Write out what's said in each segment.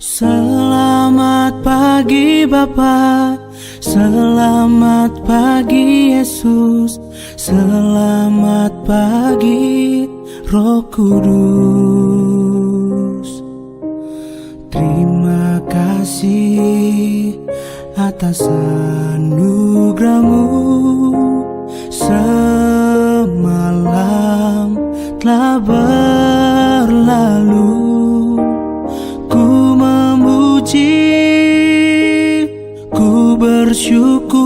Selamat pagi Bapa, selamat pagi Yesus, selamat pagi Roh Kudus. Terima kasih atas anugerah-Mu. Semalam telah berlalu, ku memuji, ku bersyukur,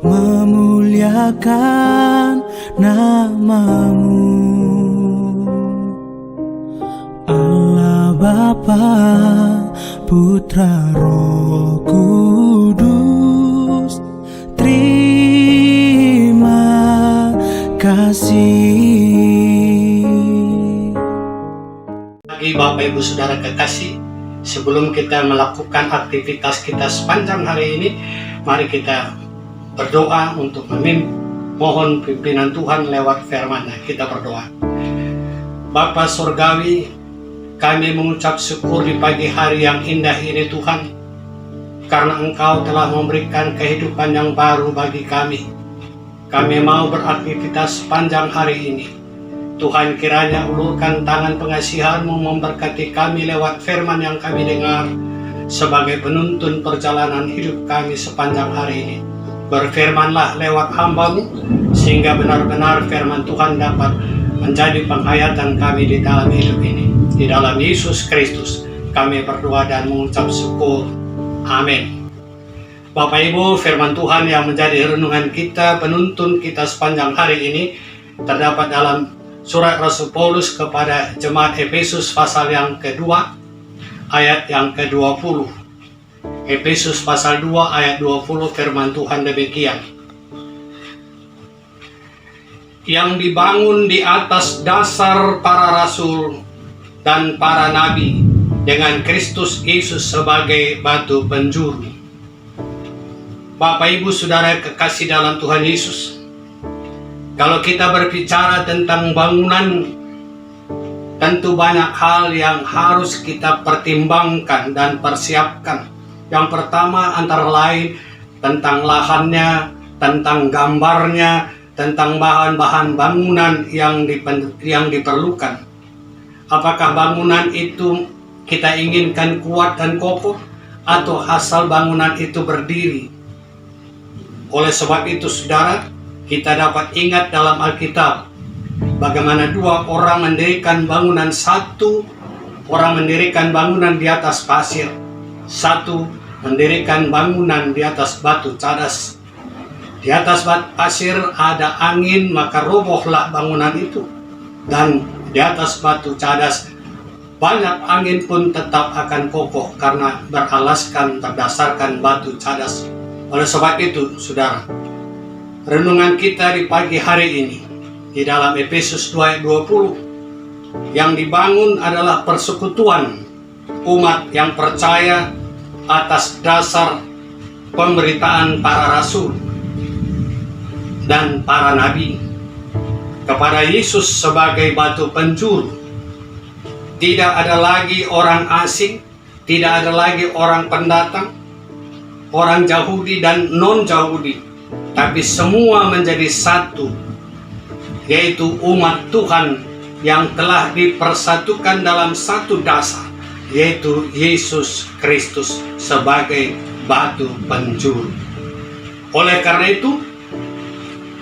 memuliakan nama-Mu. Allah Bapa, Putra, Roh Kudus, terima kasih. Bagi Bapak Ibu Saudara kekasih, sebelum kita melakukan aktivitas kita sepanjang hari ini, mari kita berdoa untuk mohon pimpinan Tuhan lewat firman-Nya. Kita berdoa. Bapa Surgawi, kami mengucap syukur di pagi hari yang indah ini Tuhan, karena Engkau telah memberikan kehidupan yang baru bagi kami. Kami mau beraktivitas sepanjang hari ini. Tuhan, kiranya ulurkan tangan pengasihan-Mu memberkati kami lewat firman yang kami dengar sebagai penuntun perjalanan hidup kami sepanjang hari ini. Berfirmanlah lewat hamba-Mu, sehingga benar-benar firman Tuhan dapat menjadi penghayatan kami di dalam hidup ini. Di dalam Yesus Kristus kami berdoa dan mengucap syukur. Amin. Bapak Ibu, firman Tuhan yang menjadi renungan kita, penuntun kita sepanjang hari ini terdapat dalam Surat Rasul Paulus kepada jemaat Efesus pasal yang kedua, ayat yang ke-20. Efesus pasal 2 ayat 20, firman Tuhan demikian. Yang dibangun di atas dasar para rasul dan para nabi, dengan Kristus Yesus sebagai batu penjuru. Bapak Ibu Saudara kekasih dalam Tuhan Yesus, kalau kita berbicara tentang bangunan, tentu banyak hal yang harus kita pertimbangkan dan persiapkan. Yang pertama antara lain tentang lahannya, tentang gambarnya, tentang bahan-bahan bangunan yang diperlukan. Apakah bangunan itu kita inginkan kuat dan kokoh, atau asal bangunan itu berdiri? Oleh sebab itu saudara, kita dapat ingat dalam Alkitab bagaimana dua orang mendirikan bangunan. Satu orang mendirikan bangunan di atas pasir, satu mendirikan bangunan di atas batu cadas. Di atas pasir ada angin, maka robohlah bangunan itu. Dan di atas batu cadas banyak angin pun tetap akan kokoh karena beralaskan berdasarkan batu cadas. Oleh sebab itu saudara, renungan kita di pagi hari ini di dalam Efesus 2 ayat 20, yang dibangun adalah persekutuan umat yang percaya atas dasar pemberitaan para rasul dan para nabi kepada Yesus sebagai batu penjuru. Tidak ada lagi orang asing, tidak ada lagi orang pendatang, orang Yahudi dan non-Yahudi, tapi semua menjadi satu, yaitu umat Tuhan yang telah dipersatukan dalam satu dasar, yaitu Yesus Kristus sebagai batu penjuru. Oleh karena itu,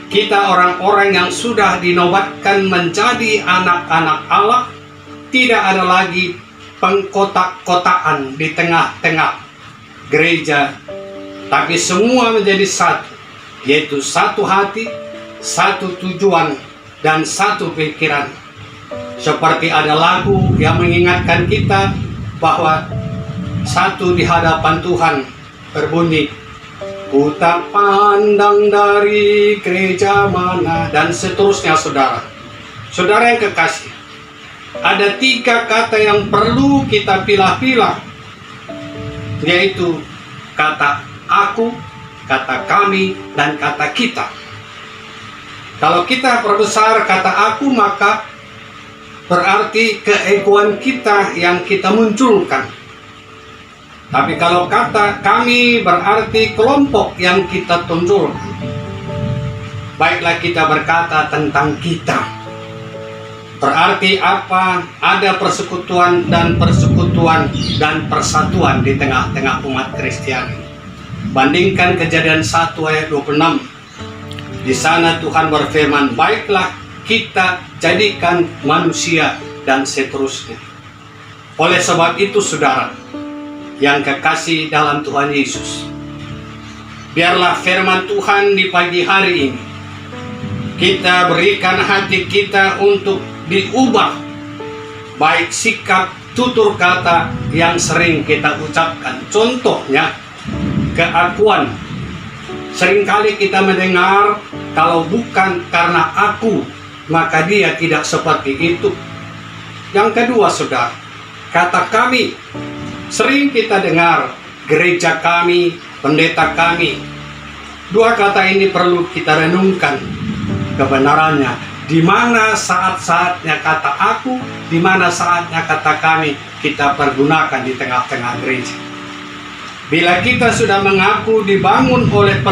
kita orang-orang yang sudah dinobatkan menjadi anak-anak Allah, tidak ada lagi pengkotak-kotakan di tengah-tengah gereja, tapi semua menjadi satu, yaitu satu hati, satu tujuan, dan satu pikiran. Seperti ada lagu yang mengingatkan kita bahwa satu di hadapan Tuhan berbunyi, ku tak pandang dari gereja mana, dan seterusnya saudara. Saudara yang kekasih, ada 3 kata yang perlu kita pilah-pilah, yaitu kata aku, kata kami, dan kata kita. Kalau kita perbesar kata aku, maka berarti keegoan kita yang kita munculkan. Tapi kalau kata kami berarti kelompok yang kita tunjukkan. Baiklah kita berkata tentang kita. Berarti apa? Ada persekutuan dan persatuan di tengah-tengah umat Kristiani. Bandingkan Kejadian 1 ayat 26. Di sana Tuhan berfirman, baiklah kita jadikan manusia dan seterusnya. Oleh sebab itu saudara yang kekasih dalam Tuhan Yesus, biarlah firman Tuhan di pagi hari ini kita berikan hati kita untuk diubah, baik sikap, tutur kata yang sering kita ucapkan. Contohnya keakuan. Seringkali kita mendengar, kalau bukan karena aku maka dia tidak seperti itu. Yang kedua saudara, kata kami. Sering kita dengar gereja kami, pendeta kami. Dua kata ini perlu kita renungkan kebenarannya. Di mana saat-saatnya kata aku, di mana saatnya kata kami kita pergunakan di tengah-tengah gereja. Bila kita sudah mengaku dibangun oleh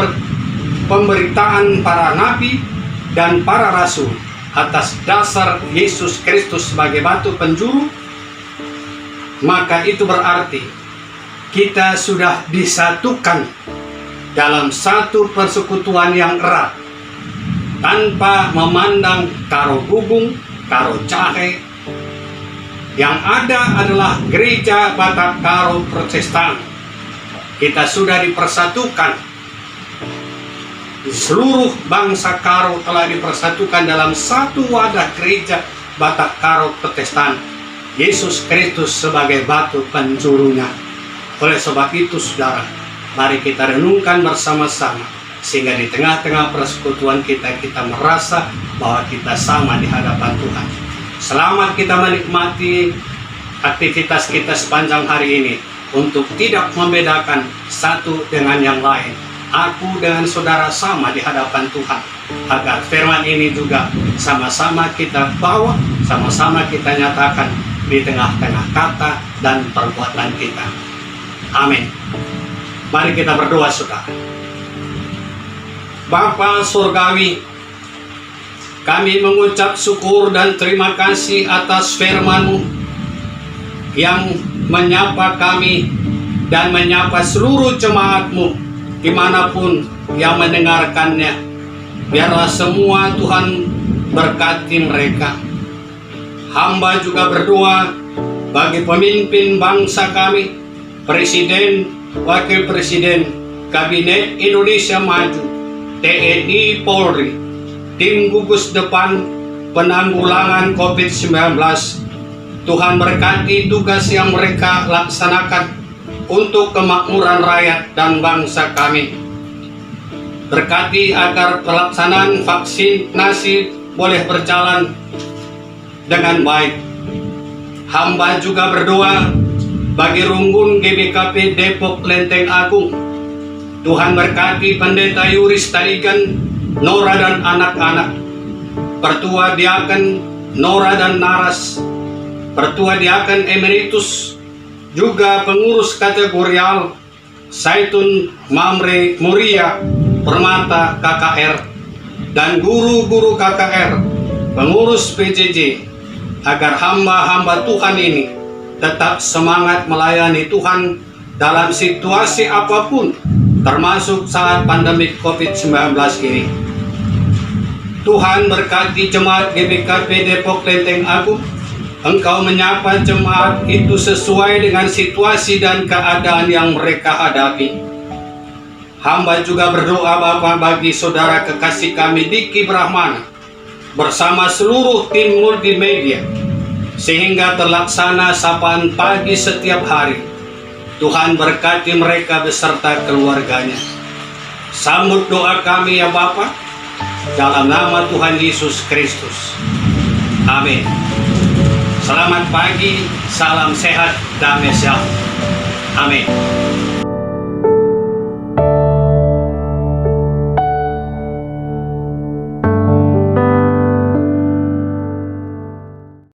pemberitaan para nabi dan para rasul atas dasar Yesus Kristus sebagai batu penjuru, maka itu berarti kita sudah disatukan dalam satu persekutuan yang erat, tanpa memandang karo gubung, karo jahe. Yang ada adalah gereja Batak Karo Protestan. Kita sudah dipersatukan. Seluruh bangsa Karo telah dipersatukan dalam satu wadah gereja Batak Karo Protestan. Yesus Kristus sebagai batu penjurunya. Oleh sebab itu saudara, mari kita renungkan bersama-sama, sehingga di tengah-tengah persekutuan kita merasa bahwa kita sama di hadapan Tuhan. Selamat kita menikmati aktivitas kita sepanjang hari ini, untuk tidak membedakan satu dengan yang lain. Aku dengan saudara sama di hadapan Tuhan, agar firman ini juga sama-sama kita bawa, sama-sama kita nyatakan di tengah-tengah kata dan perbuatan kita. Amin. Mari kita berdoa saudara. Bapa Surgawi, kami mengucap syukur dan terima kasih atas firman-Mu yang menyapa kami dan menyapa seluruh jemaat-Mu dimanapun yang mendengarkannya. Biarlah semua Tuhan berkati mereka. Hamba juga berdoa bagi pemimpin bangsa kami, Presiden, Wakil Presiden, Kabinet Indonesia Maju, TNI Polri, tim gugus depan penanggulangan COVID-19. Tuhan berkati tugas yang mereka laksanakan untuk kemakmuran rakyat dan bangsa kami. Berkati agar pelaksanaan vaksinasi boleh berjalan dengan baik. Hamba juga berdoa bagi Runggun GBKP Depok Lenteng Agung. Tuhan berkati Pendeta Yuris Taligan, Nora dan anak-anak, Pertua Diaken Nora dan Naras, Pertua Diaken Emeritus, juga pengurus kategorial Saitun Mamre Muria Permata KKR, dan guru-guru KKR, pengurus PJJ, agar hamba-hamba Tuhan ini tetap semangat melayani Tuhan dalam situasi apapun, termasuk saat pandemi COVID-19 ini. Tuhan berkati jemaat GBKP Depok Lenteng Agung. Engkau menyapa jemaat itu sesuai dengan situasi dan keadaan yang mereka hadapi. Hamba juga berdoa Bapa bagi saudara kekasih kami Diki Brahmana bersama seluruh tim multimedia, sehingga terlaksana sapaan pagi setiap hari. Tuhan berkati mereka beserta keluarganya. Sambut doa kami ya Bapa, dalam nama Tuhan Yesus Kristus. Amin. Selamat pagi, salam sehat, damai sejahtera. Amin.